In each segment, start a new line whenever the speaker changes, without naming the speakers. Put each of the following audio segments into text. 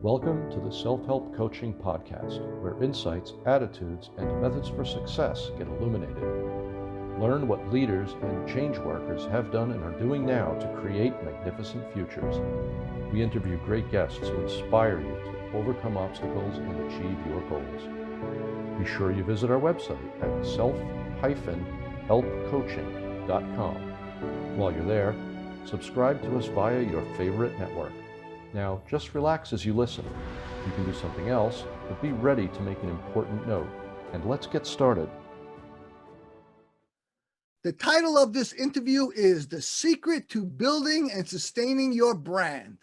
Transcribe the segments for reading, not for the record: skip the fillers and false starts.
Welcome to the Self-Help Coaching Podcast, where insights, attitudes, and methods for success get illuminated. Learn what leaders and change workers have done and are doing now to create magnificent futures. We interview great guests who inspire you to overcome obstacles and achieve your goals. Be sure you visit our website at self-helpcoaching.com. While you're there, subscribe to us via your favorite network. Now, just relax as you listen. You can do something else, but be ready to make an important note. And let's get started.
The title of this interview is The Secret to Building and Sustaining Your Brand.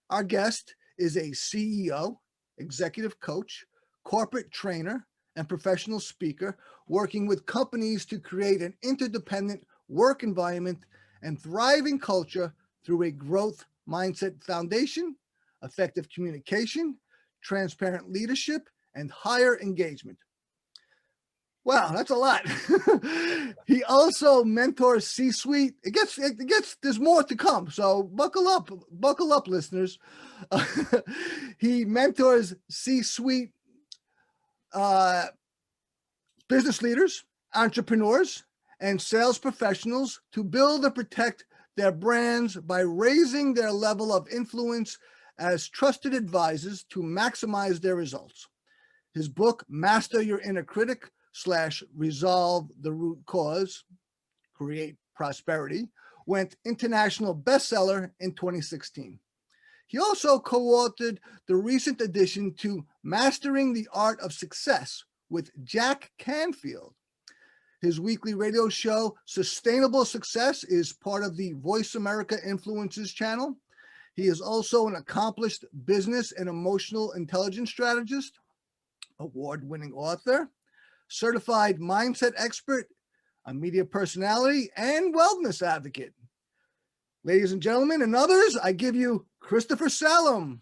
Our guest is a CEO, executive coach, corporate trainer, and professional speaker working with companies to create an interdependent work environment and thriving culture through a growth mindset foundation, effective communication, transparent leadership, and higher engagement. Wow, that's a lot. He also mentors C-suite. There's more to come. So buckle up, listeners. He mentors C-suite business leaders, entrepreneurs, and sales professionals to build and protect their brands by raising their level of influence as trusted advisors to maximize their results. His book, Master Your Inner Critic / Resolve the Root Cause, Create Prosperity, went international bestseller in 2016. He also co-authored the recent addition to Mastering the Art of Success with Jack Canfield. His weekly radio show, Sustainable Success, is part of the Voice America Influencers channel. He is also an accomplished business and emotional intelligence strategist, award-winning author, certified mindset expert, a media personality, and wellness advocate. Ladies and gentlemen, and others, I give you Christopher Salem.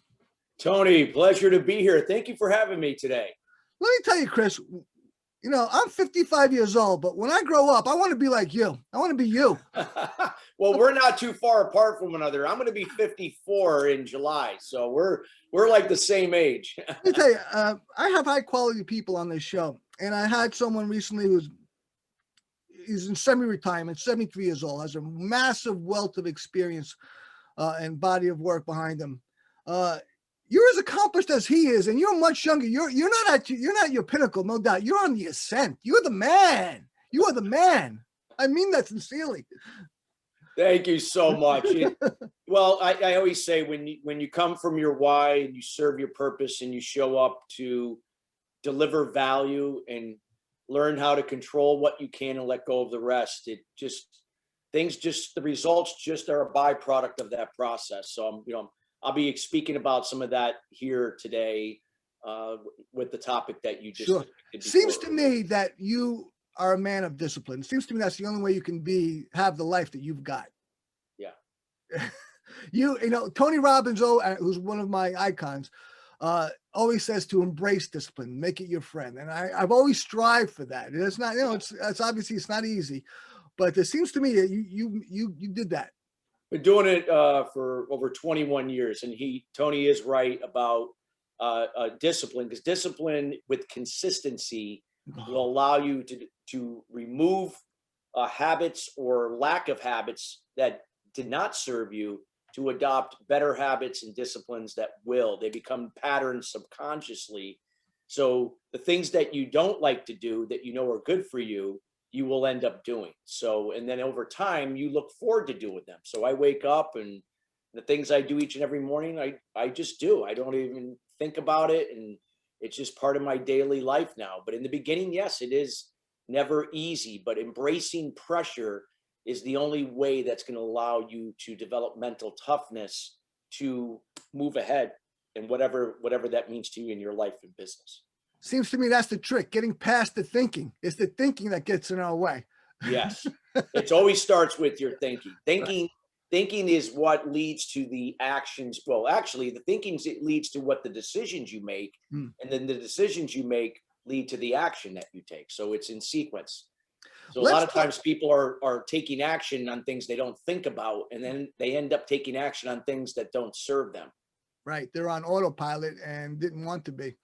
Tony, pleasure to be here. Thank you for having me today.
Let me tell you, Chris, you know, I'm 55 years old, but when I grow up, I want to be like you. I want to be you.
Well, we're not too far apart from one another. I'm going to be 54 in July, so we're like the same age.
Let me tell you, I have high quality people on this show, and I had someone recently he's in semi-retirement, 73 years old, has a massive wealth of experience and body of work behind him. You're as accomplished as he is, and you're much younger. You're not at your pinnacle, no doubt. You're on the ascent. You're the man. You are the man. I mean that sincerely.
Thank you so much. Well, I always say when you come from your why and you serve your purpose and you show up to deliver value and learn how to control what you can and let go of the rest, the results just are a byproduct of that process. So I'll be speaking about some of that here today with the topic that you just.
Sure. Seems to me that you are a man of discipline. Seems to me that's the only way you can have the life that you've got.
Yeah.
You know, Tony Robbins, who's one of my icons, always says to embrace discipline, make it your friend. And I've always strived for that. And it's not, it's obviously it's not easy, but it seems to me that you did that.
Been doing it for over 21 years, and Tony is right about discipline, because discipline with consistency will allow you to remove habits or lack of habits that did not serve you, to adopt better habits and disciplines that will. They become patterns subconsciously. So the things that you don't like to do that you know are good for you, you will end up doing. So, and then over time, you look forward to doing them. So I wake up, and the things I do each and every morning, I just do. I don't even think about it. And it's just part of my daily life now. But in the beginning, yes, it is never easy, but embracing pressure is the only way that's going to allow you to develop mental toughness to move ahead in whatever that means to you in your life and business.
Seems to me that's the trick, getting past the thinking. It's the thinking that gets in our way.
Yes. It always starts with your thinking. Thinking is what leads to the actions. Well, actually, the thinking leads to what the decisions you make, and then the decisions you make lead to the action that you take. So it's in sequence. So a lot of times people are taking action on things they don't think about, and then they end up taking action on things that don't serve them.
Right. They're on autopilot and didn't want to be.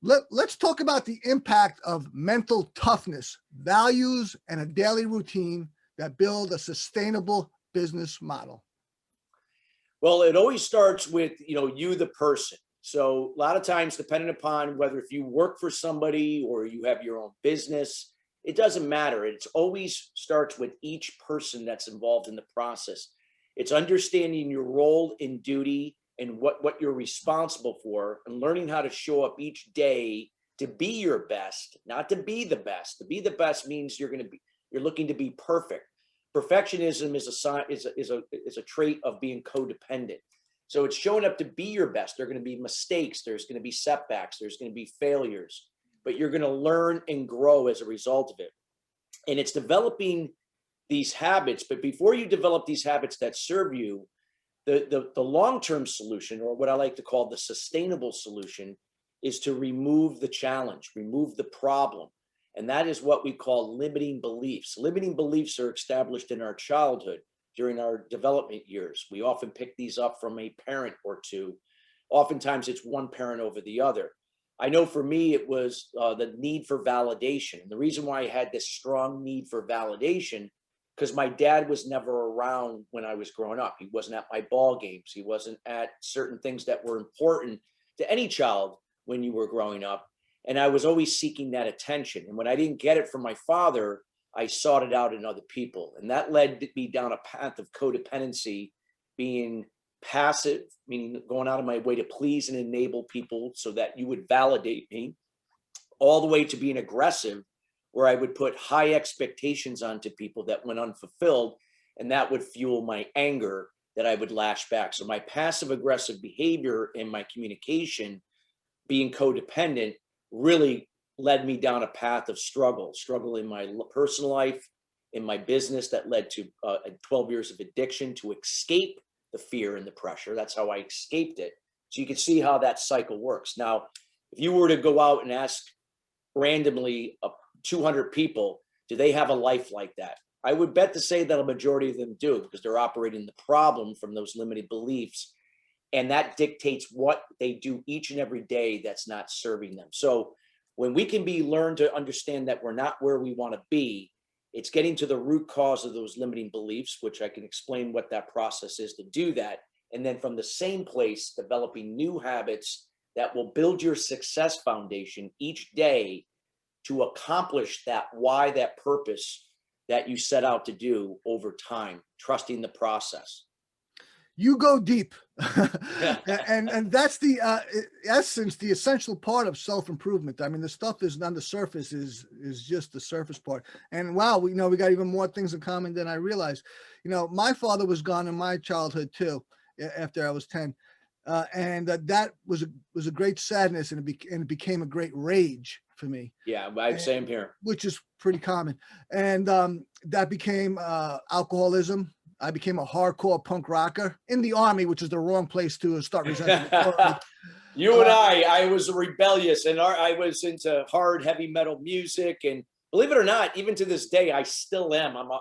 Let's talk about the impact of mental toughness, values, and a daily routine that build a sustainable business model.
Well, it always starts with, you, the person. So a lot of times, depending upon whether if you work for somebody or you have your own business, it doesn't matter. It always starts with each person that's involved in the process. It's understanding your role and duty and what you're responsible for, and learning how to show up each day to be your best, not to be the best. To be the best means you're looking to be perfect. Perfectionism is a trait of being codependent. So it's showing up to be your best. There are going to be mistakes. There's going to be setbacks. There's going to be failures, but you're going to learn and grow as a result of it. And it's developing these habits. But before you develop these habits that serve you, the long-term solution, or what I like to call the sustainable solution, is to remove the challenge, remove the problem. And that is what we call limiting beliefs. Limiting beliefs are established in our childhood during our development years. We often pick these up from a parent or two. Oftentimes it's one parent over the other. I know for me, it was the need for validation. And the reason why I had this strong need for validation, because my dad was never around when I was growing up. He wasn't at my ball games. He wasn't at certain things that were important to any child when you were growing up. And I was always seeking that attention. And when I didn't get it from my father, I sought it out in other people. And that led me down a path of codependency, being passive, meaning going out of my way to please and enable people so that you would validate me, all the way to being aggressive, where I would put high expectations onto people that went unfulfilled, and that would fuel my anger that I would lash back. So my passive aggressive behavior in my communication, being codependent, really led me down a path of struggle in my personal life, in my business, that led to 12 years of addiction to escape the fear and the pressure. That's how I escaped it. So you can see how that cycle works. Now, if you were to go out and ask randomly 200 people, do they have a life like that? I would bet to say that a majority of them do, because they're operating the problem from those limited beliefs. And that dictates what they do each and every day that's not serving them. So when we can learn to understand that we're not where we want to be, it's getting to the root cause of those limiting beliefs, which I can explain what that process is to do that. And then from the same place, developing new habits that will build your success foundation each day to accomplish that why, that purpose that you set out to do over time, trusting the process.
You go deep. and that's the essence, the essential part of self-improvement. I mean, the stuff is on the surface is just the surface part. And wow, we got even more things in common than I realized. My father was gone in my childhood too, after I was 10. And that was a great sadness, and it became a great rage for me.
Yeah, same here.
Which is pretty common. And that became alcoholism. I became a hardcore punk rocker in the Army, which is the wrong place to start resenting.
You and I was rebellious, and I was into hard, heavy metal music. And believe it or not, even to this day, I still am. I'm a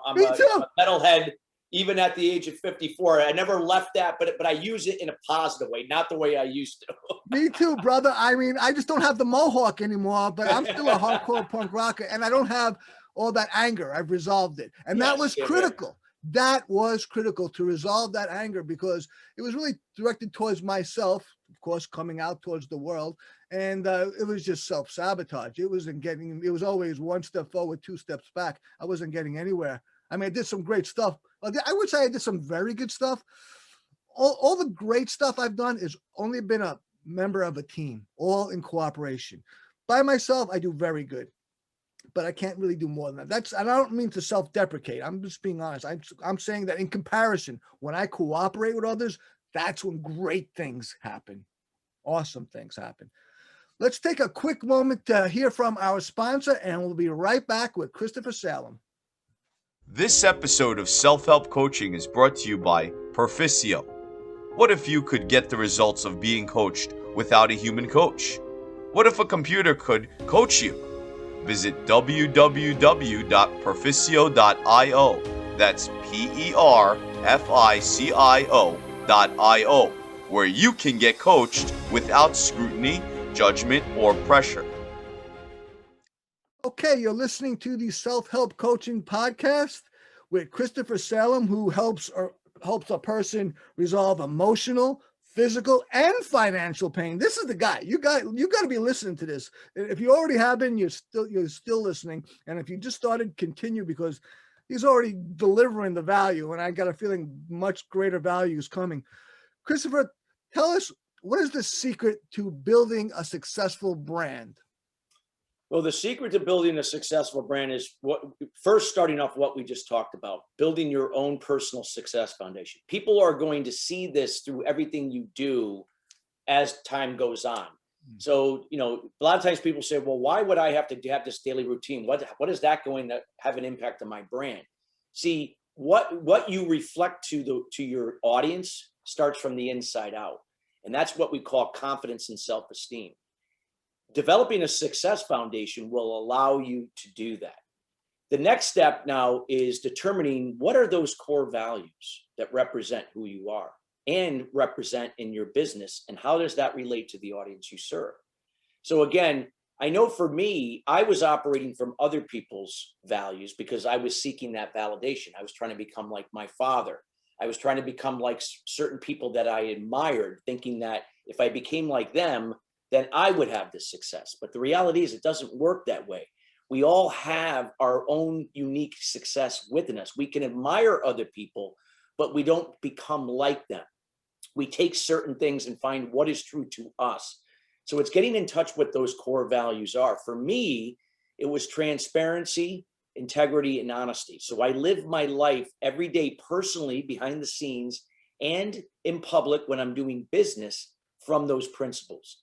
metalhead, even at the age of 54. I never left that, but I use it in a positive way, not the way I used to.
Me too, brother. I mean, I just don't have the mohawk anymore, but I'm still a hardcore punk rocker, and I don't have all that anger. I've resolved it. And that was critical. That was critical to resolve that anger, because it was really directed towards myself, of course, coming out towards the world. And it was just self-sabotage. It was always one step forward, two steps back. I wasn't getting anywhere. I mean, I did some great stuff. I would say I did some very good stuff. All the great stuff I've done is only been a member of a team, all in cooperation. By myself, I do very good, but I can't really do more than that. And I don't mean to self-deprecate. I'm just being honest. I'm saying that in comparison, when I cooperate with others, that's when great things happen. Awesome things happen. Let's take a quick moment to hear from our sponsor, and we'll be right back with Christopher Salem.
This episode of Self-Help Coaching is brought to you by Perficio. What if you could get the results of being coached without a human coach? What if a computer could coach you? Visit www.perficio.io. That's PERFICIO.io. where you can get coached without scrutiny, judgment, or pressure.
Okay, you're listening to the Self-Help Coaching Podcast with Christopher Salem, who helps a person resolve emotional, physical, and financial pain. This is the guy. You got to be listening to this. If you already have been, you're still listening. And if you just started, continue, because he's already delivering the value, and I got a feeling much greater value is coming. Christopher, tell us, what is the secret to building a successful brand?
Well, the secret to building a successful brand is first starting off what we just talked about, building your own personal success foundation. People are going to see this through everything you do as time goes on. So, a lot of times people say, well, why would I have to have this daily routine? What is that going to have an impact on my brand? See, what you reflect to your audience starts from the inside out. And that's what we call confidence and self-esteem. Developing a success foundation will allow you to do that. The next step now is determining what are those core values that represent who you are and represent in your business, and how does that relate to the audience you serve? So again, I know for me, I was operating from other people's values because I was seeking that validation. I was trying to become like my father. I was trying to become like certain people that I admired, thinking that if I became like them, then I would have this success. But the reality is it doesn't work that way. We all have our own unique success within us. We can admire other people, but we don't become like them. We take certain things and find what is true to us. So it's getting in touch with those core values are. For me, it was transparency, integrity, and honesty. So I live my life every day personally, behind the scenes, and in public when I'm doing business from those principles.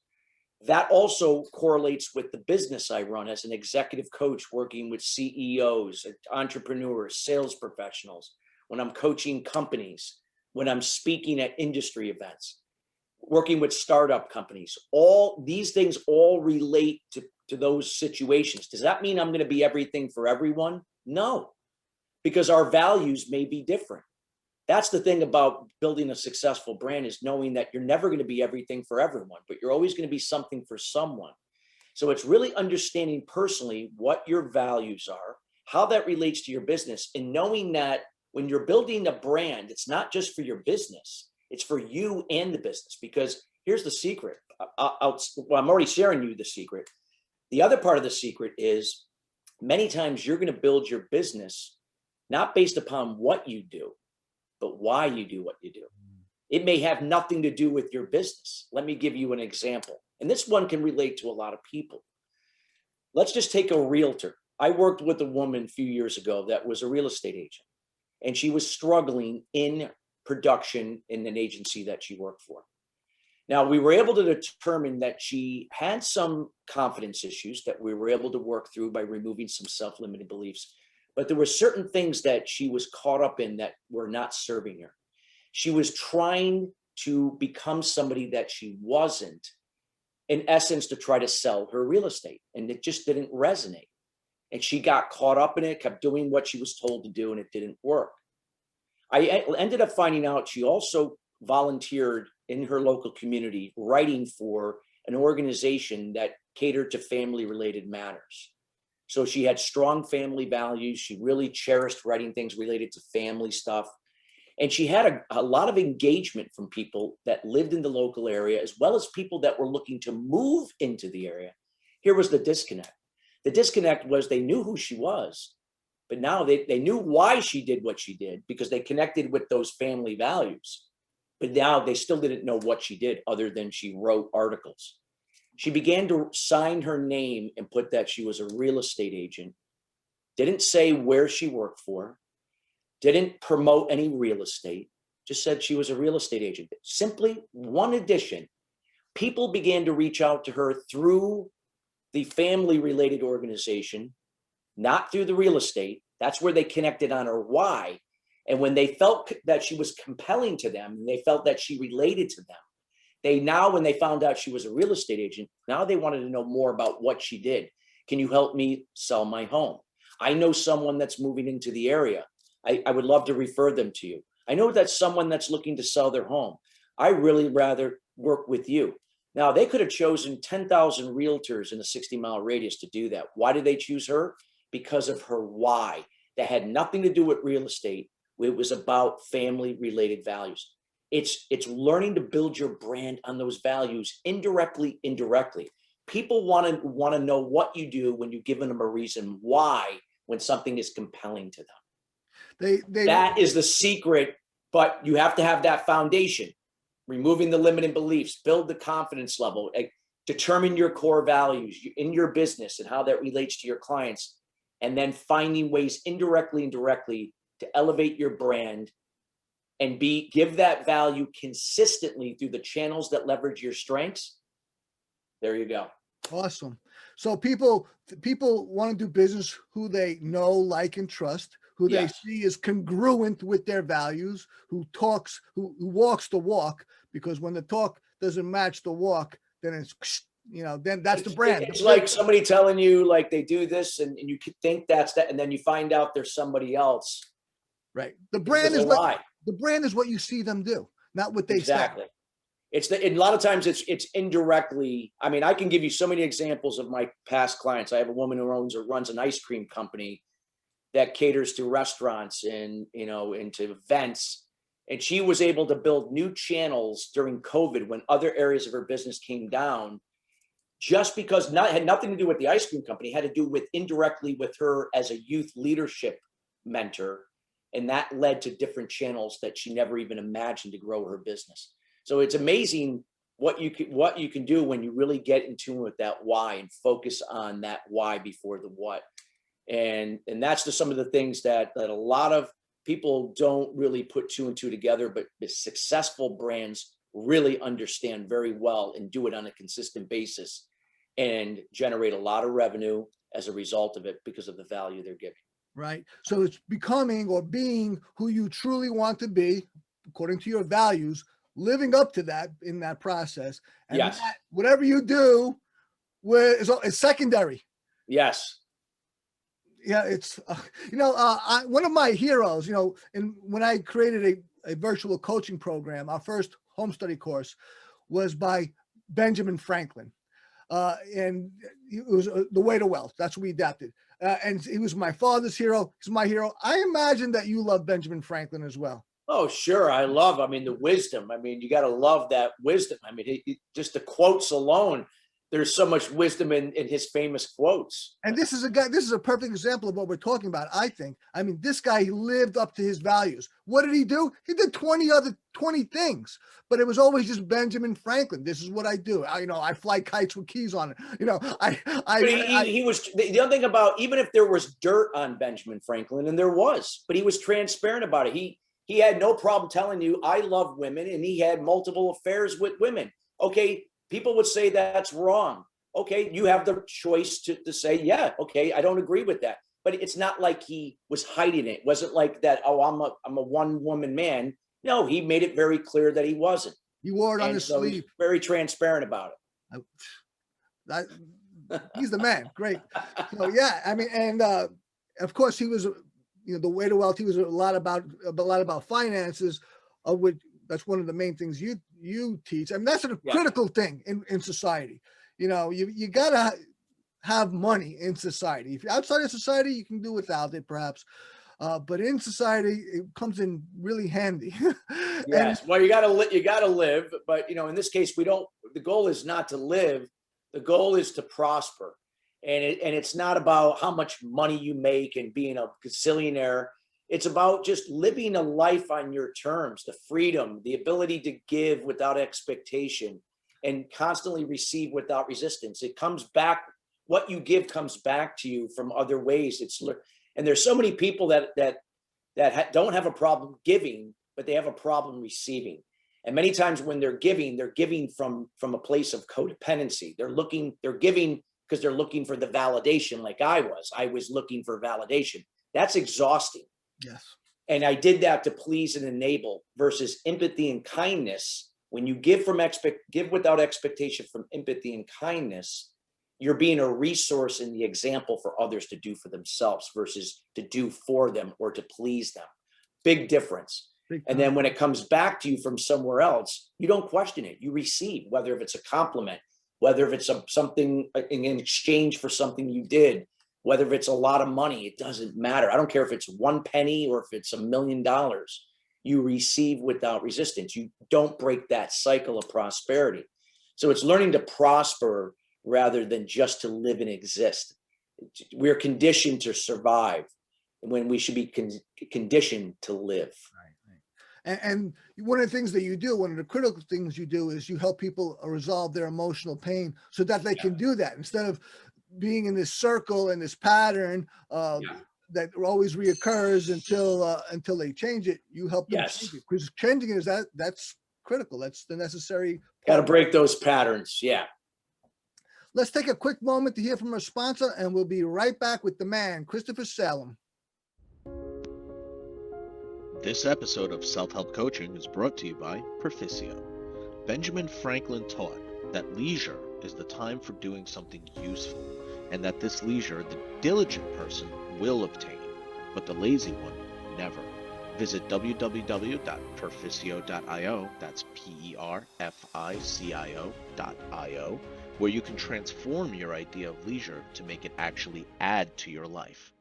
That also correlates with the business I run as an executive coach, working with CEOs, entrepreneurs, sales professionals, when I'm coaching companies, when I'm speaking at industry events, working with startup companies. All these things all relate to those situations. Does that mean I'm going to be everything for everyone? No, because our values may be different. That's the thing about building a successful brand, is knowing that you're never going to be everything for everyone, but you're always going to be something for someone. So it's really understanding personally what your values are, how that relates to your business, and knowing that when you're building a brand, it's not just for your business, it's for you and the business. Because here's the secret. I'm already sharing you the secret. The other part of the secret is many times you're going to build your business not based upon what you do, but why you do what you do. It may have nothing to do with your business. Let me give you an example. And this one can relate to a lot of people. Let's just take a realtor. I worked with a woman a few years ago that was a real estate agent, and she was struggling in production in an agency that she worked for. Now, we were able to determine that she had some confidence issues that we were able to work through by removing some self-limiting beliefs. But there were certain things that she was caught up in that were not serving her. She was trying to become somebody that she wasn't, in essence, to try to sell her real estate. And it just didn't resonate. And she got caught up in it, kept doing what she was told to do, and it didn't work. I ended up finding out she also volunteered in her local community, writing for an organization that catered to family-related matters. So she had strong family values. She really cherished writing things related to family stuff. And she had a lot of engagement from people that lived in the local area, as well as people that were looking to move into the area. Here was the disconnect. The disconnect was they knew who she was, but now they knew why she did what she did because they connected with those family values. But now they still didn't know what she did other than she wrote articles. She began to sign her name and put that she was a real estate agent, didn't say where she worked for, didn't promote any real estate, just said she was a real estate agent. Simply one addition. People began to reach out to her through the family-related organization, not through the real estate. That's where they connected on her why. And when they felt that she was compelling to them, and they felt that she related to them, when they found out she was a real estate agent, now they wanted to know more about what she did. Can you help me sell my home? I know someone that's moving into the area. I would love to refer them to you. I know that someone that's looking to sell their home. I really rather work with you. Now, they could have chosen 10,000 realtors in a 60-mile radius to do that. Why did they choose her? Because of her why. That had nothing to do with real estate. It was about family-related values. It's learning to build your brand on those values indirectly. People want to know what you do when you've given them a reason why, when something is compelling to them. That is the secret, but you have to have that foundation. Removing the limiting beliefs, build the confidence level, determine your core values in your business and how that relates to your clients, and then finding ways indirectly and directly to elevate your brand and give that value consistently through the channels that leverage your strengths. There you go.
Awesome. So people want to do business who they know, like, and trust, who they see is congruent with their values, who walks the walk, because when the talk doesn't match the walk, then it's, then that's the brand.
It's like somebody telling you like they do this and you think that's that, and then you find out there's somebody else.
Right. The brand is what you see them do, not what they say.
And a lot of times it's indirectly. I mean, I can give you so many examples of my past clients. I have a woman who runs an ice cream company that caters to restaurants and, into events. And she was able to build new channels during COVID when other areas of her business came down, just because had nothing to do with the ice cream company, had to do with indirectly with her as a youth leadership mentor. And that led to different channels that she never even imagined to grow her business. So it's amazing what you can do when you really get in tune with that why and focus on that why before the what. And that's just some of the things that a lot of people don't really put two and two together, but the successful brands really understand very well and do it on a consistent basis and generate a lot of revenue as a result of it because of the value they're giving.
Right. So it's becoming or being who you truly want to be, according to your values, living up to that in that process. And that, whatever you do is secondary.
Yes.
Yeah, it's, one of my heroes, and when I created a virtual coaching program, our first home study course was by Benjamin Franklin. And it was The Way to Wealth. That's what we adapted. And he was my father's hero. He's my hero. I imagine that you love Benjamin Franklin as well.
Oh, sure. The wisdom. You got to love that wisdom. Just the quotes alone, there's so much wisdom in his famous quotes.
And this is a perfect example of what we're talking about, I think. This guy, he lived up to his values. What did he do? He did 20 things, but it was always just Benjamin Franklin. This is what I do. I fly kites with keys on it.
He was, the other thing about, even if there was dirt on Benjamin Franklin, and there was, but he was transparent about it. He had no problem telling you, I love women, and he had multiple affairs with women. Okay. People would say that's wrong. Okay, you have the choice to say, yeah, okay, I don't agree with that. But it's not like he was hiding it. It wasn't like that, oh, I'm a one-woman man. No, he made it very clear that he wasn't.
He wore it on his sleeve.
He's very transparent about
it. He's the man. Great. So yeah, and of course he was, The Way to Wealth. He was a lot about finances, of which that's one of the main things you teach. That's a critical thing in society. You gotta have money in society. If you're outside of society, you can do without it, perhaps. But in society, it comes in really handy.
Yes. Well, you gotta live. But in this case, the goal is not to live. The goal is to prosper. And it's not about how much money you make and being a gazillionaire. It's about just living a life on your terms, the freedom, the ability to give without expectation and constantly receive without resistance. It comes back, what you give comes back to you from other ways. And there's so many people that don't have a problem giving, but they have a problem receiving. And many times when they're giving from a place of codependency. They're giving because they're looking for the validation, like I was looking for validation. That's exhausting.
Yes.
And I did that to please and enable, versus empathy and kindness. When you give without expectation from empathy and kindness, you're being a resource and the example for others to do for themselves versus to do for them or to please them. Big difference. And then when it comes back to you from somewhere else, you don't question it. You receive, whether if it's a compliment, whether if it's something in exchange for something you did, whether if it's a lot of money, it doesn't matter. I don't care if it's 1 penny or if it's $1 million. You receive without resistance. You don't break that cycle of prosperity. So it's learning to prosper rather than just to live and exist. We're conditioned to survive when we should be conditioned to live.
And one of the things that you do, one of the critical things you do, is you help people resolve their emotional pain so that they can do that instead of being in this circle and this pattern that always reoccurs until they change it. You help them change it, because changing it that's critical. That's the necessary.
Got to break those patterns. Yeah.
Let's take a quick moment to hear from our sponsor, and we'll be right back with the man, Christopher Salem.
This episode of Self-Help Coaching is brought to you by Proficio. Benjamin Franklin taught that leisure is the time for doing something useful, and that this leisure the diligent person will obtain, but the lazy one never. Visit www.perficio.io, that's PERFICIO.io, where you can transform your idea of leisure to make it actually add to your life.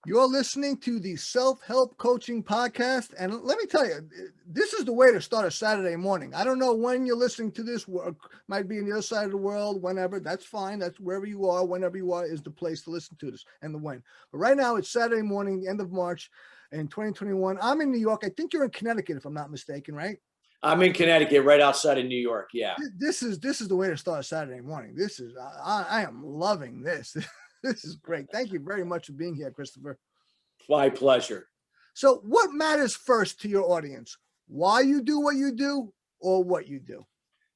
You're listening to the Self-Help Coaching Podcast. And let me tell you, this is the way to start a Saturday morning. I don't know when you're listening to this work. Might be on the other side of the world, whenever. That's fine. That's wherever you are, whenever you are is the place to listen to this and the when. But right now it's Saturday morning, the end of March in 2021. I'm in New York. I think you're in Connecticut, if I'm not mistaken, right?
I'm in Connecticut, right outside of New York. Yeah.
This is the way to start a Saturday morning. This is, I am loving this. This is great. Thank you very much for being here, Christopher.
My pleasure.
So what matters first to your audience? Why you do what you do, or what you do?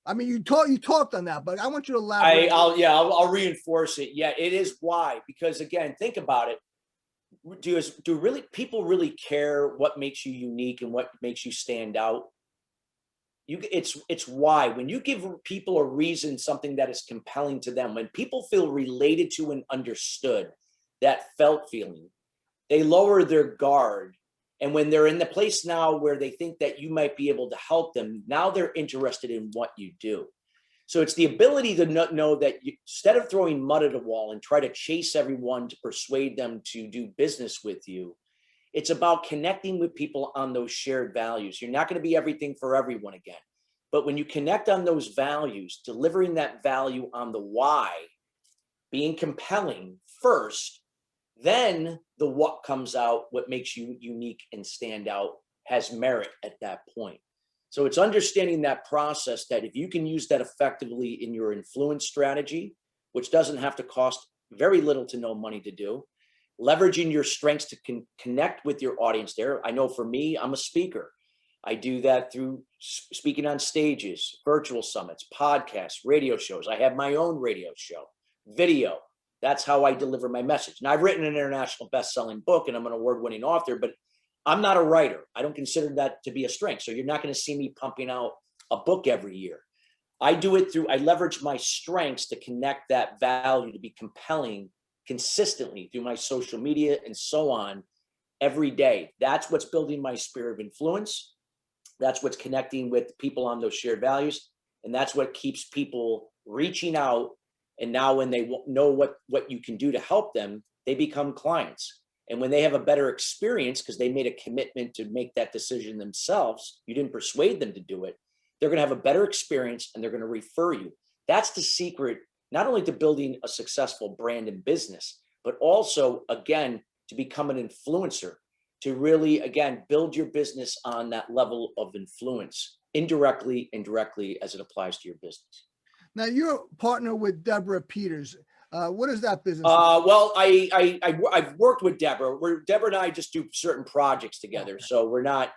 I mean, you talked on that, but I want you to elaborate.
I'll reinforce it. Yeah, it is why. Because again, think about it. Do people really care what makes you unique and what makes you stand out? It's why. When you give people a reason, something that is compelling to them, when people feel related to and understood, that felt feeling, they lower their guard. And when they're in the place now where they think that you might be able to help them, now they're interested in what you do. So it's the ability to know that instead of throwing mud at a wall and try to chase everyone to persuade them to do business with you, it's about connecting with people on those shared values. You're not going to be everything for everyone again. But when you connect on those values, delivering that value on the why, being compelling first, then the what comes out, what makes you unique and stand out, has merit at that point. So it's understanding that process, that if you can use that effectively in your influence strategy, which doesn't have to cost very little to no money to do, leveraging your strengths to connect with your audience there. I know for me, I'm a speaker. I do that through speaking on stages, virtual summits, podcasts, radio shows. I have my own radio show, video. That's how I deliver my message. And I've written an international best-selling book, and I'm an award-winning author, but I'm not a writer. I don't consider that to be a strength. So you're not going to see me pumping out a book every year. I do it I leverage my strengths to connect that value to be compelling consistently through my social media and so on every day. That's what's building my sphere of influence. That's what's connecting with people on those shared values. And that's what keeps people reaching out. And now when they know what you can do to help them, they become clients. And when they have a better experience because they made a commitment to make that decision themselves, you didn't persuade them to do it, they're going to have a better experience and they're going to refer you. That's the secret, not only to building a successful brand and business, but also, again, to become an influencer, to really, again, build your business on that level of influence, indirectly and directly as it applies to your business.
Now, you're a partner with Deborah Peters. What is that business?
Well, I've worked with Deborah. Deborah and I just do certain projects together. Okay. So we're not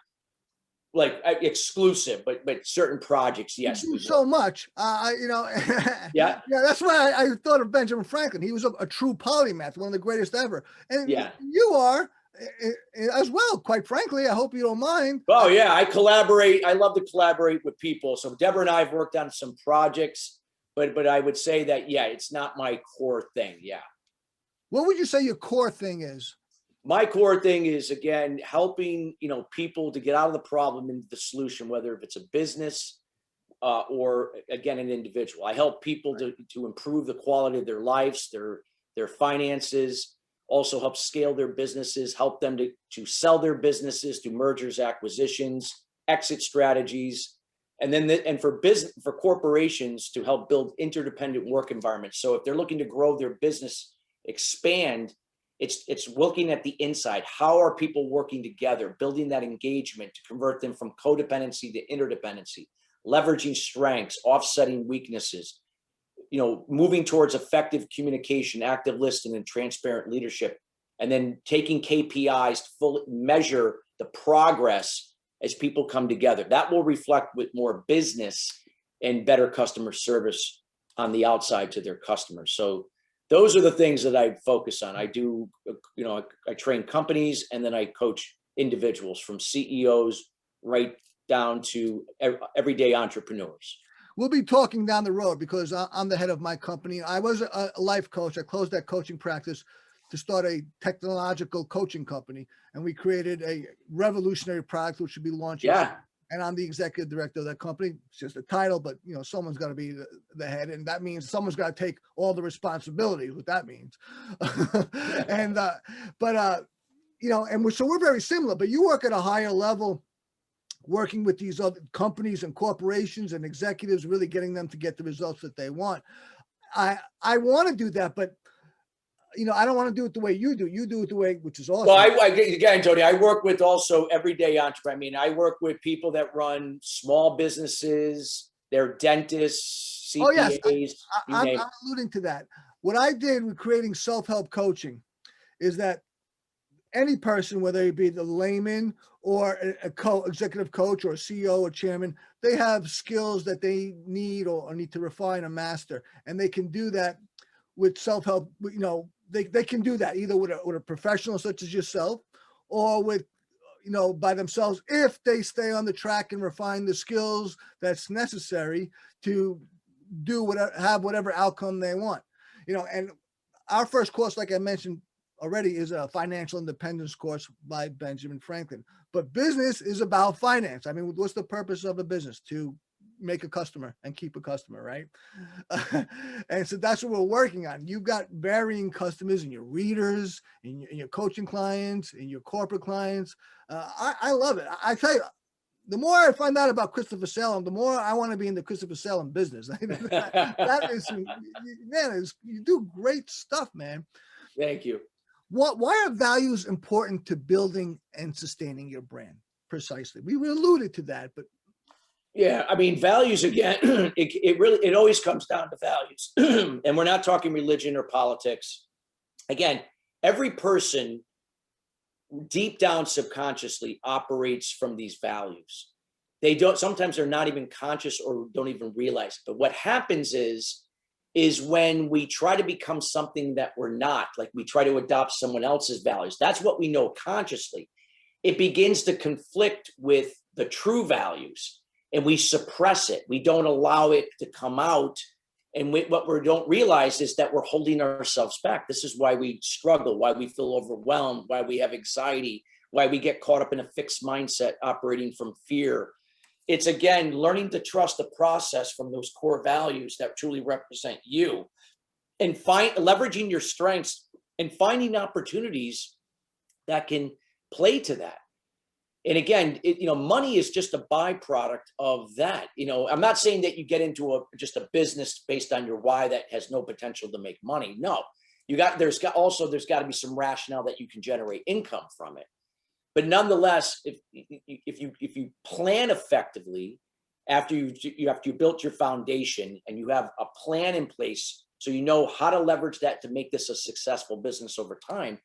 like exclusive, but certain projects, yes.
You do so much, Yeah. That's why I thought of Benjamin Franklin. He was a true polymath, one of the greatest ever. And you are as well, quite frankly. I hope you don't mind.
Oh yeah, I collaborate. I love to collaborate with people. So Deborah and I have worked on some projects, but I would say that, yeah, it's not my core thing. Yeah.
What would you say your core thing is?
My core thing is, again, helping, people to get out of the problem into the solution, whether if it's a business or again, an individual. I help people to improve the quality of their lives, their finances, also help scale their businesses, help them to sell their businesses, do mergers, acquisitions, exit strategies, and then for corporations to help build interdependent work environments. So if they're looking to grow their business, expand, it's looking at the inside. How are people working together, building that engagement to convert them from codependency to interdependency, leveraging strengths, offsetting weaknesses, moving towards effective communication, active listening, and transparent leadership, and then taking KPIs to fully measure the progress as people come together. That will reflect with more business and better customer service on the outside to their customers. So those are the things that I focus on. I do, I train companies, and then I coach individuals from CEOs right down to everyday entrepreneurs.
We'll be talking down the road because I'm the head of my company. I was a life coach. I closed that coaching practice to start a technological coaching company, and we created a revolutionary product which should be launching.
Yeah.
And I'm the executive director of that company. It's just a title, but someone's got to be the head, and that means someone's got to take all the responsibility. What that means, and so we're very similar. But you work at a higher level, working with these other companies and corporations and executives, really getting them to get the results that they want. I want to do that, but I don't want to do it the way you do. You do it the way, which is awesome.
Well, again, Tony, I work with also everyday entrepreneurs. I work with people that run small businesses. They're dentists, CPAs.
Oh, yes. I'm alluding to that. What I did with creating self-help coaching is that any person, whether it be the layman or a executive coach or a CEO or chairman, they have skills that they need or need to refine or master. And they can do that with self-help. They can do that either with a professional such as yourself, or with, by themselves, if they stay on the track and refine the skills that's necessary to have whatever outcome they want. And our first course, like I mentioned already, is a financial independence course by Benjamin Franklin. But business is about finance. I mean, what's the purpose of a business? To make a customer and keep a customer, right? And so that's what we're working on. You've got varying customers in your readers, in your coaching clients, in your corporate clients. I love it. I tell you, the more I find out about Christopher Salem, the more I want to be in the Christopher Salem business. That is, man, you do great stuff, man.
Thank you.
Why are values important to building and sustaining your brand? Precisely. We alluded to that, but
yeah, I mean, values, again, it always comes down to values. And we're not talking religion or politics. Again, every person deep down subconsciously operates from these values. Sometimes they're not even conscious or don't even realize it. But what happens is when we try to become something that we're not, like we try to adopt someone else's values, that's what we know consciously. It begins to conflict with the true values. And we suppress it. We don't allow it to come out. And what we don't realize is that we're holding ourselves back. This is why we struggle, why we feel overwhelmed, why we have anxiety, why we get caught up in a fixed mindset operating from fear. It's, again, learning to trust the process from those core values that truly represent you, and leveraging your strengths and finding opportunities that can play to that. And again, money is just a byproduct of that. I'm not saying that you get into just a business based on your why that has no potential to make money. No, there's got to be some rationale that you can generate income from it. But nonetheless, if you plan effectively after you built your foundation and you have a plan in place, so you know how to leverage that to make this a successful business over time,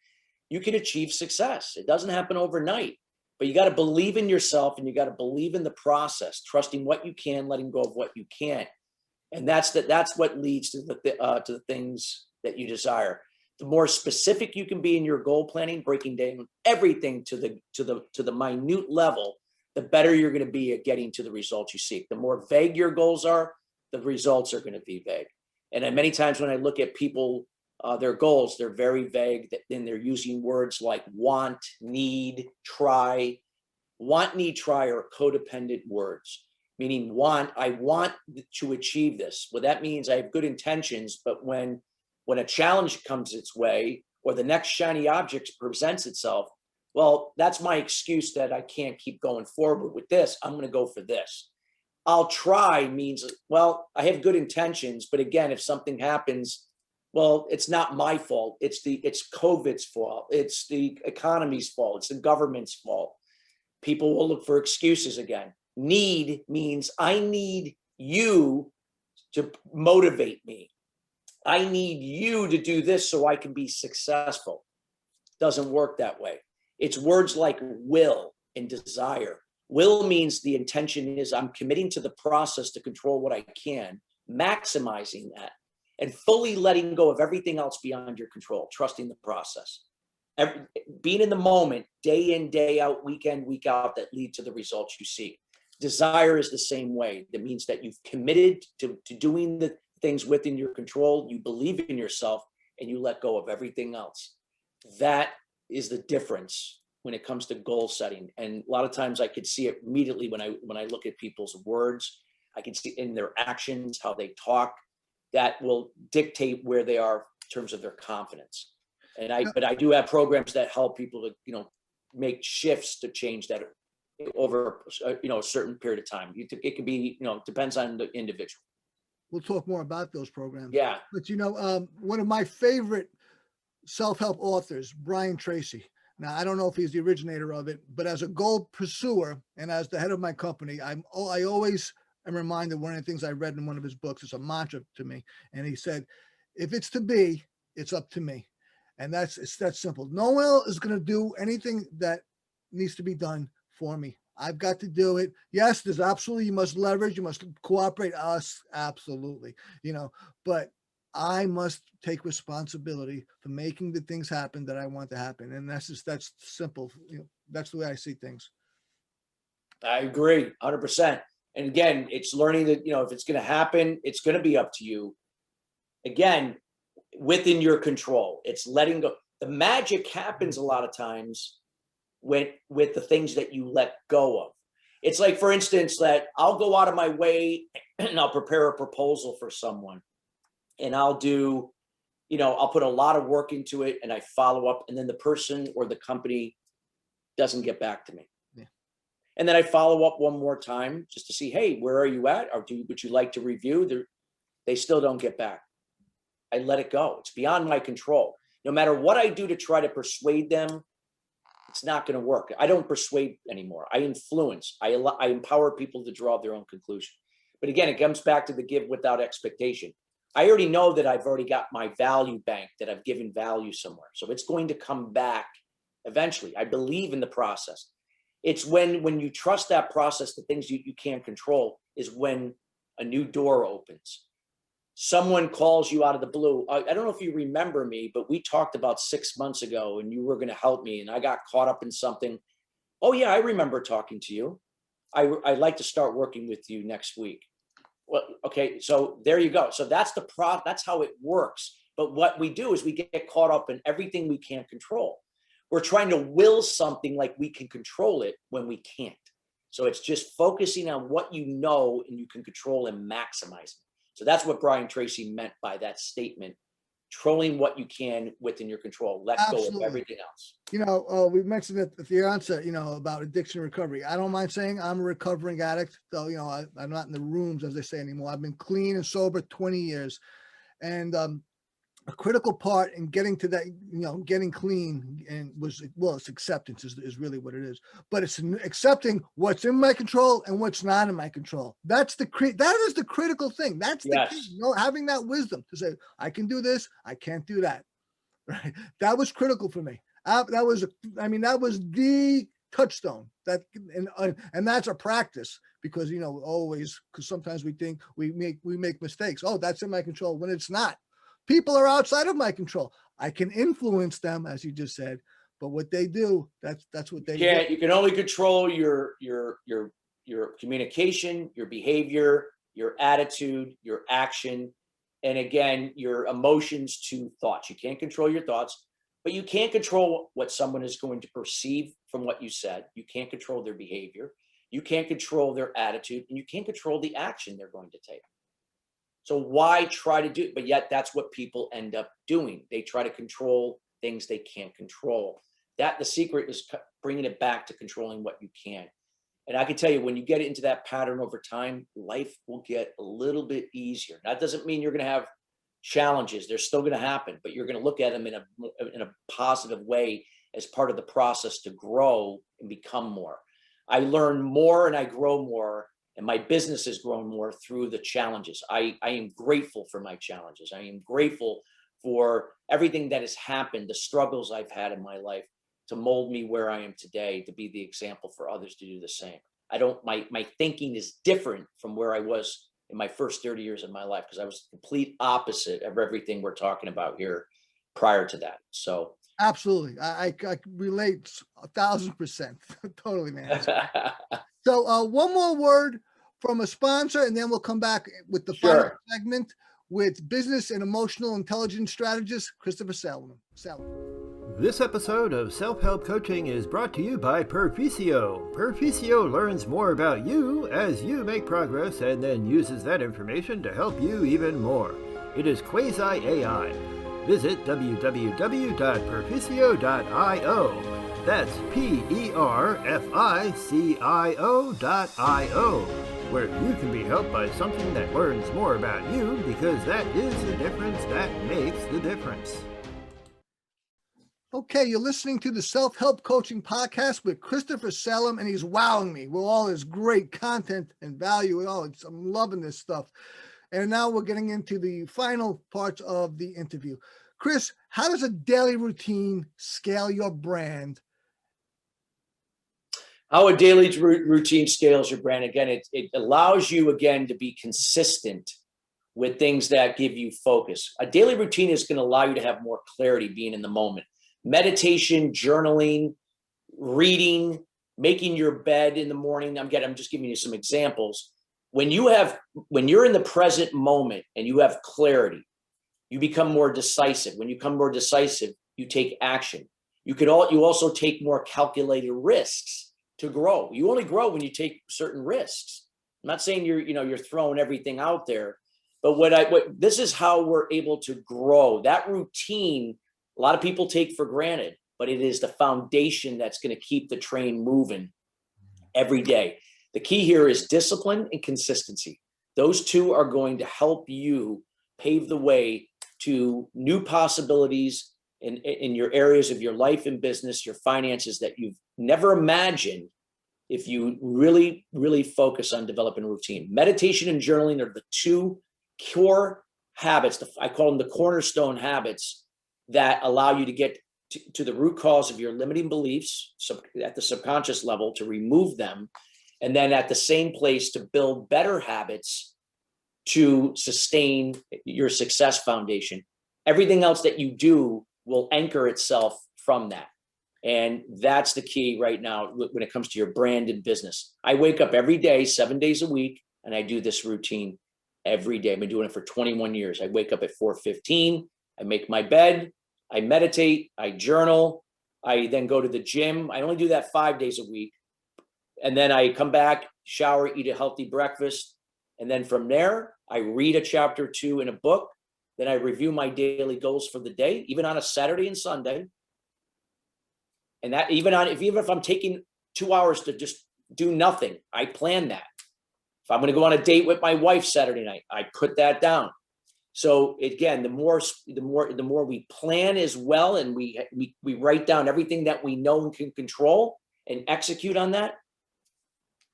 you can achieve success. It doesn't happen overnight. But you got to believe in yourself, and you got to believe in the process, trusting what you can, letting go of what you can't, and that's what leads to the things that you desire. The more specific you can be in your goal planning, breaking down everything to the minute level, the better you're going to be at getting to the results you seek. The more vague your goals are, the results are going to be vague. And many times when I look at people their goals, they're very vague. Then they're using words like want, need, try. Want, need, try are codependent words, meaning I want to achieve this. Well, that means I have good intentions, but when a challenge comes its way or the next shiny object presents itself, well, that's my excuse that I can't keep going forward with this. I'm going to go for this. I'll try means, well, I have good intentions, but again, if something happens, well, it's not my fault. It's COVID's fault. It's the economy's fault. It's the government's fault. People will look for excuses again. Need means I need you to motivate me. I need you to do this so I can be successful. Doesn't work that way. It's words like will and desire. Will means the intention is I'm committing to the process to control what I can, maximizing that, and fully letting go of everything else beyond your control, trusting the process. Being in the moment, day in, day out, week in, week out, that lead to the results you seek. Desire is the same way. That means that you've committed to doing the things within your control, you believe in yourself, and you let go of everything else. That is the difference when it comes to goal setting. And a lot of times I could see it immediately when I look at people's words. I can see in their actions, how they talk. That will dictate where they are in terms of their confidence. But I do have programs that help people to, make shifts to change that over, a certain period of time. It could be, depends on the individual.
We'll talk more about those programs.
Yeah.
But one of my favorite self-help authors, Brian Tracy. Now, I don't know if he's the originator of it, but as a goal pursuer and as the head of my company, I always am reminded one of the things I read in one of his books. It's a mantra to me. And he said, if it's to be, it's up to me. And it's that simple. No one else is going to do anything that needs to be done for me. I've got to do it. Yes, there's absolutely, you must leverage, you must cooperate us. Absolutely. But I must take responsibility for making the things happen that I want to happen. And that's simple. That's the way I see things.
I agree 100%. And again, it's learning that, if it's going to happen, it's going to be up to you. Again, within your control, it's letting go. The magic happens a lot of times with the things that you let go of. It's like, for instance, that I'll go out of my way and I'll prepare a proposal for someone, and I'll do, I'll put a lot of work into it, and I follow up, and then the person or the company doesn't get back to me.
Yeah.
And then I follow up one more time just to see, hey, where are you at? Or would you like to review? They still don't get back. I let it go. It's beyond my control. No matter what I do to try to persuade them, it's not going to work. I don't persuade anymore. I influence. I empower people to draw their own conclusion. But again, it comes back to the give without expectation. I already know that I've already got my value bank, that I've given value somewhere. So it's going to come back eventually. I believe in the process. It's when you trust that process, the things you can't control, is when a new door opens. Someone calls you out of the blue. I don't know if you remember me, but we talked about 6 months ago and you were going to help me, and I got caught up in something. Oh yeah, I remember talking to you. I'd like to start working with you next week. Well, okay, so there you go. So that's that's how it works. But what we do is we get caught up in everything we can't control. We're trying to will something like we can control it when we can't. So it's just focusing on what you know and you can control and maximize it. So that's what Brian Tracy meant by that statement: controlling what you can within your control. Let go of everything else.
We mentioned at the onset, about addiction recovery. I don't mind saying I'm a recovering addict, though, I'm not in the rooms, as they say, anymore. I've been clean and sober 20 years. And a critical part in getting to that, getting clean it's acceptance is really what it is. But it's accepting what's in my control and what's not in my control. That is the critical thing. That's the key, having that wisdom to say, I can do this, I can't do that. Right? That was critical for me. That was the touchstone. And that's a practice, because because sometimes we think we make mistakes. Oh, that's in my control, when it's not. People are outside of my control. I can influence them, as you just said, but what they do, that's what they do.
You can only control your communication, your behavior, your attitude, your action. And again, your emotions to thoughts. You can't control your thoughts, but you can't control what someone is going to perceive from what you said. You can't control their behavior. You can't control their attitude, and you can't control the action they're going to take. So why try to do it? But yet that's what people end up doing. They try to control things they can't control. That the secret is bringing it back to controlling what you can. And I can tell you, when you get into that pattern over time, life will get a little bit easier. That doesn't mean you're going to have challenges. They're still going to happen, but you're going to look at them in a positive way as part of the process to grow and become more. I learn more and I grow more, and my business has grown more through the challenges. I am grateful for my challenges. I am grateful for everything that has happened, the struggles I've had in my life to mold me where I am today, to be the example for others to do the same. My thinking is different from where I was in my first 30 years of my life, because I was the complete opposite of everything we're talking about here prior to that. So
absolutely. I relate 1,000%. Totally, man. So one more word from a sponsor, and then we'll come back with the final segment with business and emotional intelligence strategist, Christopher Salem.
This episode of Self-Help Coaching is brought to you by Perficio. Perficio learns more about you as you make progress and then uses that information to help you even more. It is quasi-AI. Visit www.perficio.io. That's PERFICIO.io, where you can be helped by something that learns more about you, because that is the difference that makes the difference.
Okay, you're listening to the Self-Help Coaching Podcast with Christopher Salem, and he's wowing me with all his great content and value. I'm loving this stuff. And now we're getting into the final parts of the interview. Chris, how does a daily routine scale your brand?
How a daily routine scales your brand. Again, it allows you, again, to be consistent with things that give you focus. A daily routine is going to allow you to have more clarity being in the moment. Meditation, journaling, reading, making your bed in the morning. I'm just giving you some examples. When you're in the present moment and you have clarity, you become more decisive. When you become more decisive, you take action. You also take more calculated risks to grow. You only grow when you take certain risks. I'm not saying you're throwing everything out there, but this is how we're able to grow. That routine, a lot of people take for granted, but it is the foundation that's going to keep the train moving every day. The key here is discipline and consistency. Those two are going to help you pave the way to new possibilities in your areas of your life and business, your finances, that you've never imagined if you really, really focus on developing a routine. Meditation and journaling are the two core habits. I call them the cornerstone habits that allow you to get to the root cause of your limiting beliefs at the subconscious level, to remove them, and then at the same place to build better habits to sustain your success foundation. Everything else that you do will anchor itself from that. And that's the key right now when it comes to your brand and business. I wake up every day, 7 days a week, and I do this routine every day. I've been doing it for 21 years. I wake up at 4:15. I make my bed. I meditate. I journal. I then go to the gym. I only do that 5 days a week. And then I come back, shower, eat a healthy breakfast. And then from there, I read a chapter or two in a book. Then I review my daily goals for the day, even on a Saturday and Sunday. And that even if I'm taking 2 hours to just do nothing, I plan that. If I'm going to go on a date with my wife Saturday night, I put that down. So again, the more we plan as well, and we write down everything that we know and can control and execute on that.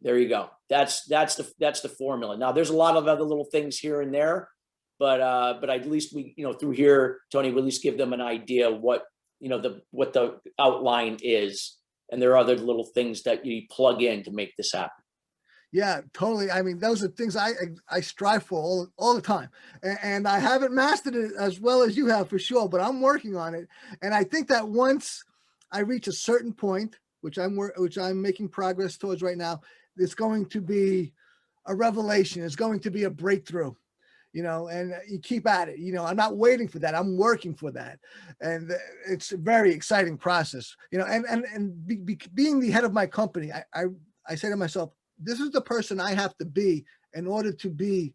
There you go. That's the formula. Now there's a lot of other little things here and there, but at least we, through here, Tony, we at least give them an idea of what the outline is. And there are other little things that you plug in to make this happen.
Yeah, totally. I mean, those are things I strive for all the time, and I haven't mastered it as well as you have for sure, but I'm working on it. And I think that once I reach a certain point, which I'm making progress towards right now, it's going to be a revelation. It's going to be a breakthrough. and you keep at it. I'm not waiting for that. I'm working for that. And it's a very exciting process, being the head of my company, I say to myself, this is the person I have to be in order to be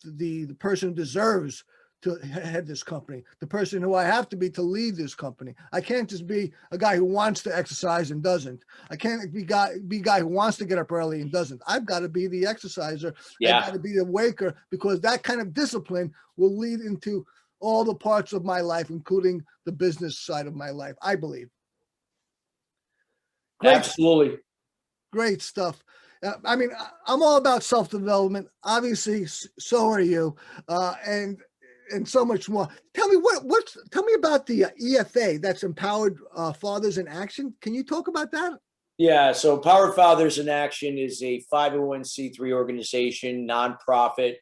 the person who deserves to head this company, the person who I have to be to lead this company. I can't just be a guy who wants to exercise and doesn't. I can't be a guy who wants to get up early and doesn't. I've got to be the exerciser.
Yeah.
I've got to be the waker, because that kind of discipline will lead into all the parts of my life, including the business side of my life, I believe.
Absolutely.
Great stuff. I'm all about self-development. Obviously, so are you, and so much more. Tell me tell me about the EFA, that's Empowered Fathers in Action. Can you talk about that?
Yeah. So Empowered Fathers in Action is a 501c3 organization, nonprofit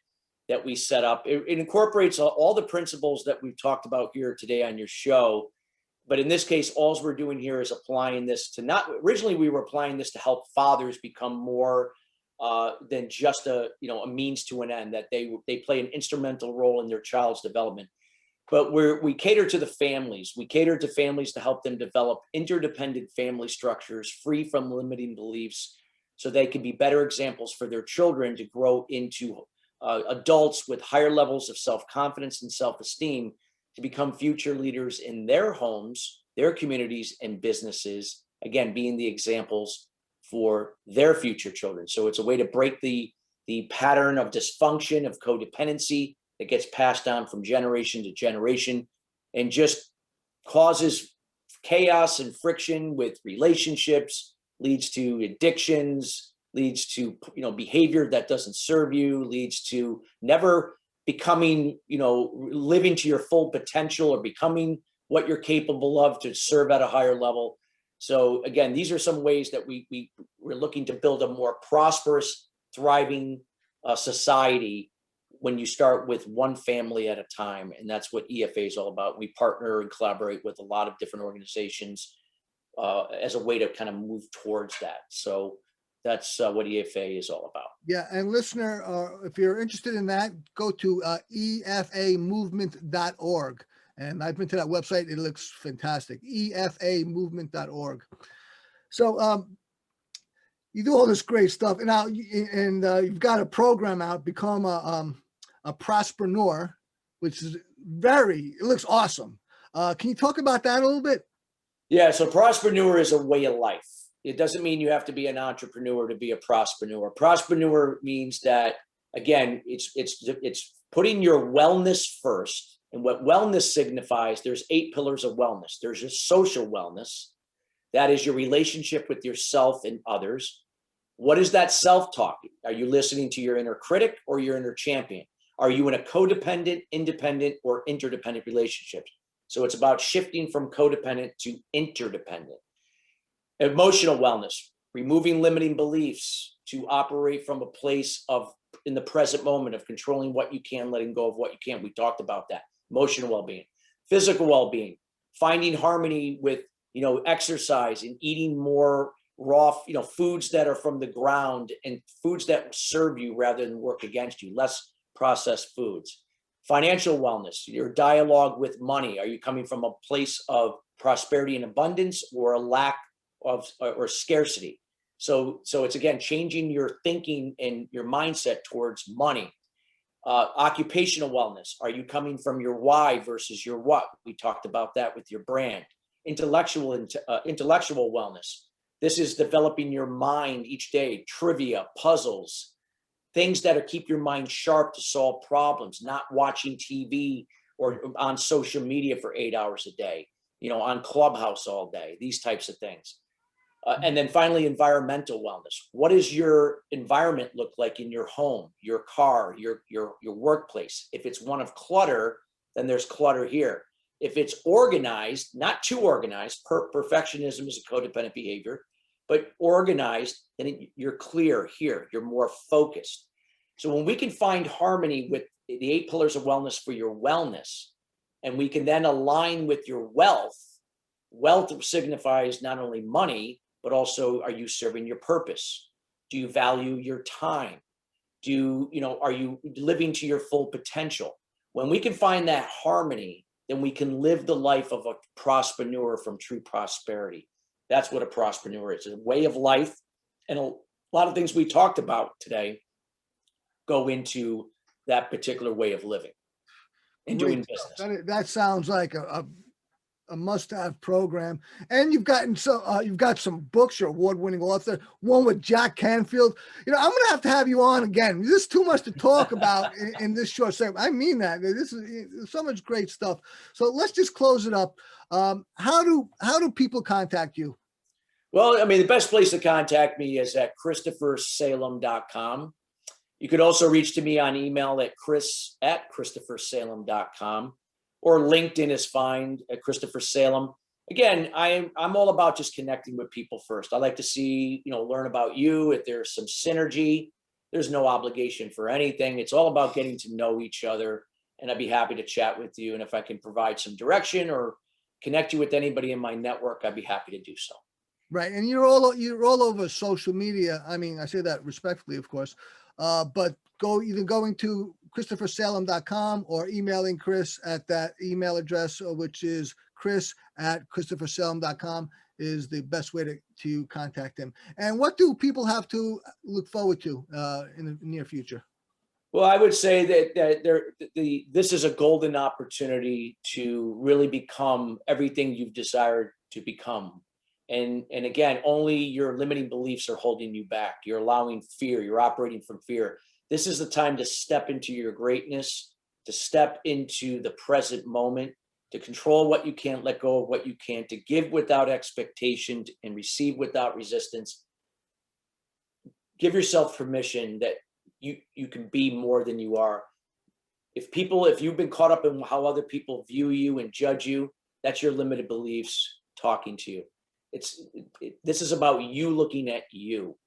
that we set up. It incorporates all the principles that we've talked about here today on your show. But in this case, all we're doing here is applying this to originally we were applying this to help fathers become more than just a means to an end, that they play an instrumental role in their child's development. But we cater to the families. We cater to families to help them develop interdependent family structures free from limiting beliefs, so they can be better examples for their children to grow into adults with higher levels of self-confidence and self-esteem, to become future leaders in their homes, their communities, and businesses, again, being the examples for their future children. So it's a way to break the pattern of dysfunction, of codependency that gets passed on from generation to generation, and just causes chaos and friction with relationships, leads to addictions, leads to behavior that doesn't serve you, leads to never becoming, living to your full potential or becoming what you're capable of to serve at a higher level. So again, these are some ways that we're looking to build a more prosperous, thriving society when you start with one family at a time. And that's what EFA is all about. We partner and collaborate with a lot of different organizations as a way to kind of move towards that. So that's what EFA is all about.
Yeah, and listener, if you're interested in that, go to efamovement.org. And I've been to that website. It looks fantastic. efamovement.org. So you do all this great stuff. And now you've got a program out, Become a Prospreneur, which is it looks awesome. Can you talk about that a little bit?
Yeah, so Prospreneur is a way of life. It doesn't mean you have to be an entrepreneur to be a prospreneur. Prospreneur means that, again, it's putting your wellness first. And what wellness signifies, there's 8 pillars of wellness. There's your social wellness. That is your relationship with yourself and others. What is that self-talk? Are you listening to your inner critic or your inner champion? Are you in a codependent, independent, or interdependent relationship? So it's about shifting from codependent to interdependent. Emotional wellness, removing limiting beliefs to operate from a place of, in the present moment, of controlling what you can, letting go of what you can't. We talked about that. Emotional well-being. Physical well-being, finding harmony with, exercise and eating more raw, foods that are from the ground and foods that serve you rather than work against you, less processed foods. Financial wellness, your dialogue with money. Are you coming from a place of prosperity and abundance, or a lack or scarcity? So it's, again, changing your thinking and your mindset towards money. Occupational wellness. Are you coming from your why versus your what? We talked about that with your brand. Intellectual wellness. This is developing your mind each day, trivia, puzzles, things that keep your mind sharp to solve problems, not watching TV or on social media for 8 hours a day, on Clubhouse all day, these types of things. And then finally, environmental wellness. What does your environment look like in your home, your car, your workplace? If it's one of clutter, then there's clutter here. If it's organized, not too organized, perfectionism is a codependent behavior, but organized, then you're clear here, you're more focused. So when we can find harmony with the 8 pillars of wellness for your wellness, and we can then align with your wealth signifies not only money, but also, are you serving your purpose? Do you value your time? Are you living to your full potential? When we can find that harmony, then we can live the life of a prospreneur from true prosperity. That's what a prospreneur is, a way of life. And a lot of things we talked about today go into that particular way of living and doing business.
That sounds like a must-have program. And you've got some books. You're award-winning author. One with Jack Canfield. I'm gonna have you on again. There's too much to talk about in this short segment. I mean that. This is so much great stuff. So let's just close it up. How do people contact you?
Well, the best place to contact me is at ChristopherSalem.com. You could also reach to me on email at chris@ChristopherSalem.com, or LinkedIn is fine at Christopher Salem. Again, I'm all about just connecting with people first. I like to see, learn about you. If there's some synergy, there's no obligation for anything. It's all about getting to know each other, and I'd be happy to chat with you. And if I can provide some direction or connect you with anybody in my network, I'd be happy to do so.
Right. And you're all over social media. I say that respectfully, of course, but going to ChristopherSalem.com or emailing Chris at that email address, which is Chris@ChristopherSalem.com, is the best way to contact him. And what do people have to look forward to in the near future?
Well, I would say that this is a golden opportunity to really become everything you've desired to become. And again, only your limiting beliefs are holding you back. You're allowing fear. You're operating from fear. This is the time to step into your greatness, to step into the present moment, to control what you can't, let go of what you can't, to give without expectation and receive without resistance. Give yourself permission that you can be more than you are. If you've been caught up in how other people view you and judge you, that's your limited beliefs talking to you. This is about you looking at you.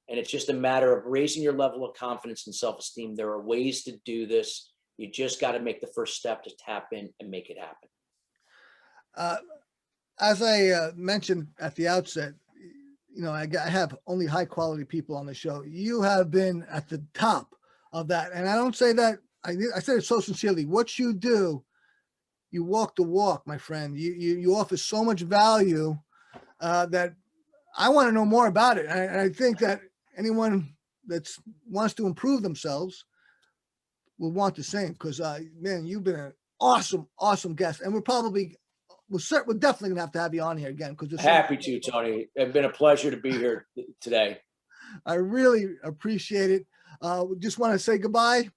And it's just a matter of raising your level of confidence and self-esteem. There are ways to do this. You just got to make the first step to tap in and make it happen.
As I mentioned at the outset, I have only high quality people on the show. You have been at the top of that. And I don't say that, I say it so sincerely. What you do, you walk the walk, my friend. You offer so much value that I want to know more about it. And I think that anyone that wants to improve themselves will want the same, because man, you've been an awesome guest, and we're definitely gonna have to have you on here again. Because
happy to, Tony. It's been a pleasure to be here today.
I really appreciate it. Just want to say goodbye,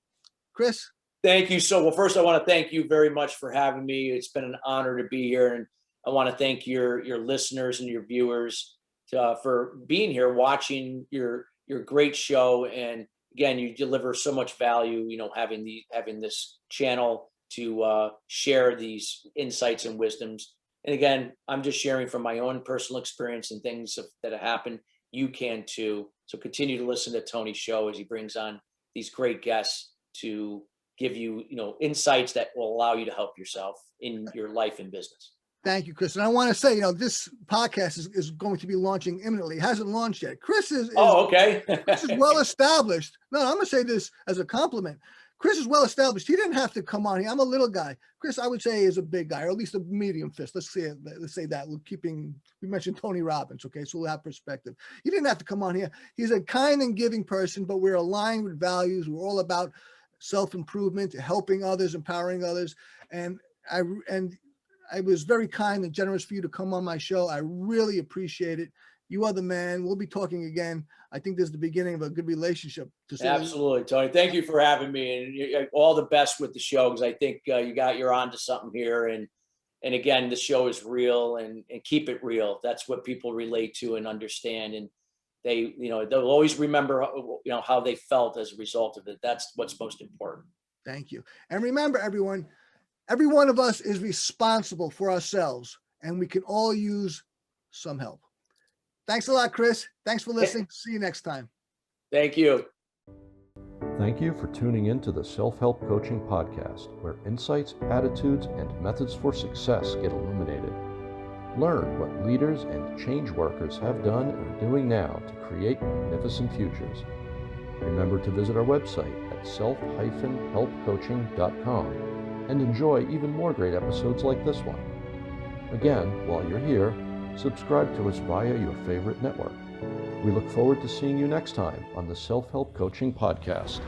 Chris.
Thank you. Well, first I want to thank you very much for having me. It's been an honor to be here, and I want to thank your listeners and your viewers for being here, watching your great show. And again, you deliver so much value, having this channel to share these insights and wisdoms. And again, I'm just sharing from my own personal experience and things that have happened. You can too. So continue to listen to Tony's show as he brings on these great guests to give you, insights that will allow you to help yourself in your life and business.
Thank you, Chris. And I want to say, this podcast is going to be launching imminently. It hasn't launched yet. Chris is
okay.
Chris is well established. No, I'm going to say this as a compliment. Chris is well established. He didn't have to come on here. I'm a little guy. Chris, I would say, is a big guy, or at least a medium fist. Let's say that. We mentioned Tony Robbins, okay? So we'll have perspective. He didn't have to come on here. He's a kind and giving person, but we're aligned with values. We're all about self-improvement, helping others, empowering others. And I was very kind and generous for you to come on my show. I really appreciate it. You are the man. We'll be talking again. I think this is the beginning of a good relationship.
Absolutely, Tony. Thank you for having me, and all the best with the show, because I think you're onto something here. And again, the show is real, and keep it real. That's what people relate to and understand. And they'll always remember, how they felt as a result of it. That's what's most important.
Thank you. And remember, everyone, every one of us is responsible for ourselves, and we can all use some help. Thanks a lot, Chris. Thanks for listening. See you next time.
Thank you.
Thank you for tuning in to the Self-Help Coaching Podcast, where insights, attitudes, and methods for success get illuminated. Learn what leaders and change workers have done and are doing now to create magnificent futures. Remember to visit our website at self-helpcoaching.com and enjoy even more great episodes like this one. Again, while you're here, subscribe to us via your favorite network. We look forward to seeing you next time on the Self-Help Coaching Podcast.